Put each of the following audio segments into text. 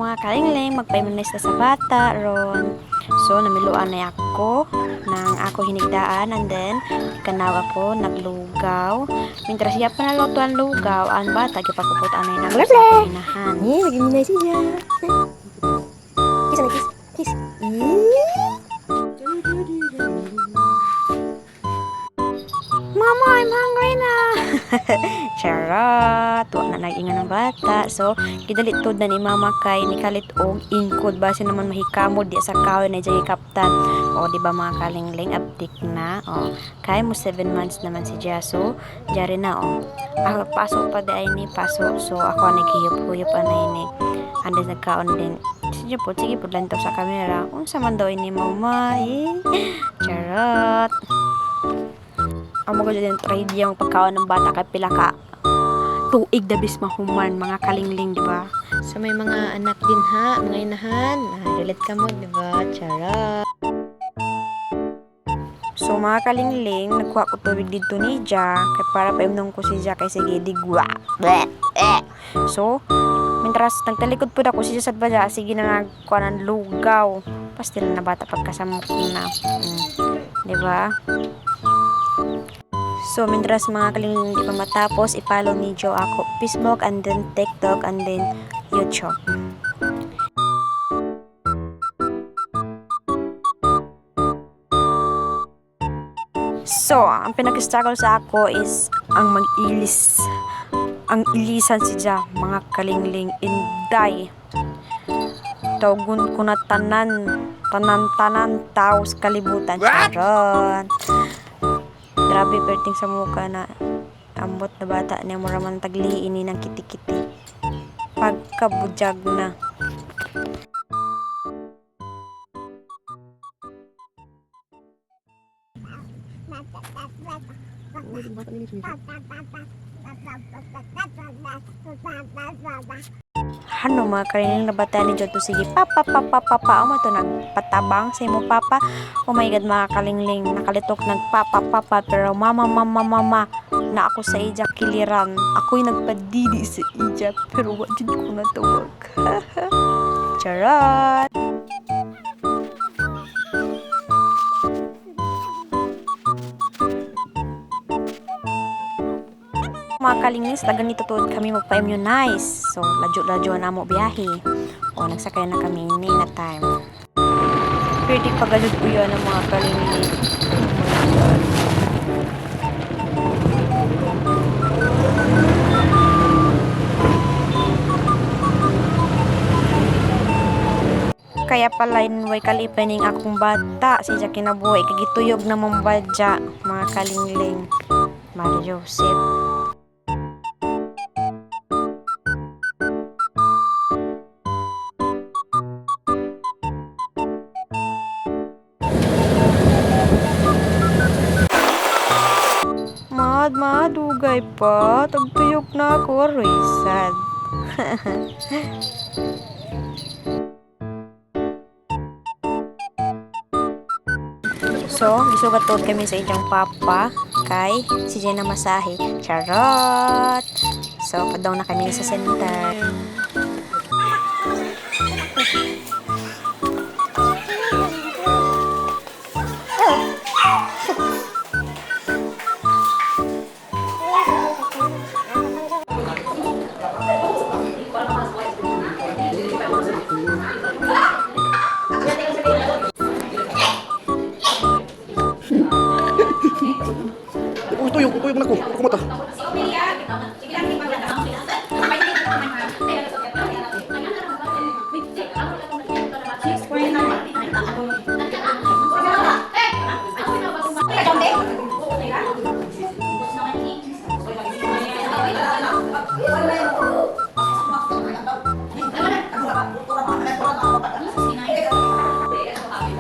mga kalingling, magpaimanis na sa bata ron. So namiluan na ako nang ako hinigdaan, and then kanaw ako naglugaw. Mintras siya pa naluto ang lugaw, ang bata gipakuputan na nang sa hinahan. Lagi minay siya. Kiss na kiss. Kiss. Mama, I'm hungry na. Charot. Wa na nag-ingan ng bata. So, kidalitod na ni mama kay ni kalit og ingkod base naman mahikamod di sa kahoy na jay kaptan. O di ba mga kalingling uptik na. O, kay mo 7 months naman si Jaso. Jari na o. Ako pasok pa di ay ni pasok. So, ako naghiyop-huyop anay ni. Andes nagkaon din. Sige po lang to sa camera. Unsa man daw ini mama. Charot. Amo ko dyan try yung pagkaon ng bata kay pila ka tuig dabis mahuman mga kalingling, di ba? So may mga anak din ha, mga inahan. Relate ka mo, di ba? Charot. So mga kalingling, nagkuha ko tubig dito ni Ja kay para paimnom ko si Ja kay sige digwa. So, mintras nagtalikod po ako si Ja sa baja, sige na nagkuha ng lugaw. Pastil na bata pagkasamok na. Di ba? So, mintras mga kalingling di pa matapos, ipollow ni Jo ako Facebook, and then TikTok, and then YouTube. So, ang pinag-struggle sa ako is ang mag-ilis. Ang ilisan si Ja, mga kalingling, inday. Tawgun ko na tanan tao sa kalibutan. Charot. Grabe perting sa mukha na ambot na bata niya muraman tagliin ni ng kiti-kiti. Pagkabudyag na. Ano mga karining nabata ni Joto, sige papa amo to nagpatabang sa imo papa. Oh my god mga kalingling, nakalitok nagpapa pero mama na ako sa ija kiliran. Ako'y nagpadidi sa ija pero wa jud ko natawag. Charot. Mga kalinglis, taga nito tuod kami magpa-immunize. So, ladyo na mo biyahe. O, nagsakay na kami ini na time. Pwede pagalod ko yun ang mga kalinglis. Kaya pala inway kalipaning akong bata. Siya kinabuhay. Kagituyog na mong badya, mga kalingling. Mario Joseph. Madugay pa. Tagtuyok na ako. Sad. So, gisugat kami sa inyong papa kay si Jenna Masahe. Charot! So, padaw na kami sa center. Tuyog na ko. Ako mo to.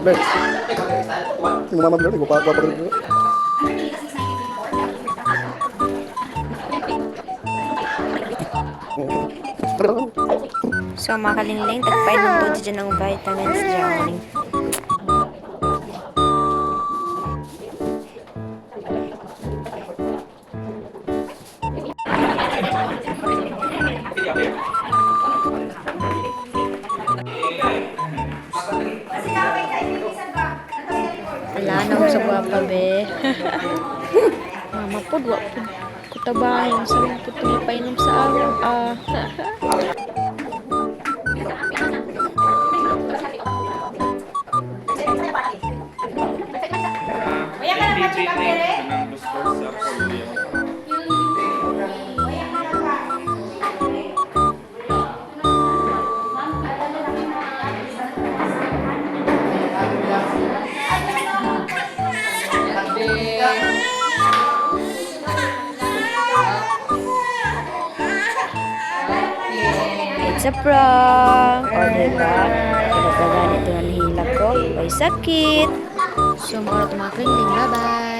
Baik. Yung mama bilang, gue apa dulu. So, mga kalingling, tagpain ng todo dyan ng vitamins dyan. sa guwapa, be. Mama po, wa po. Kutabahin sa mga po painom sa araw. It's a prank. O, diba? Pinagdagan ito ng hila ko. May sakit. So, mga tumakling. Bye-bye.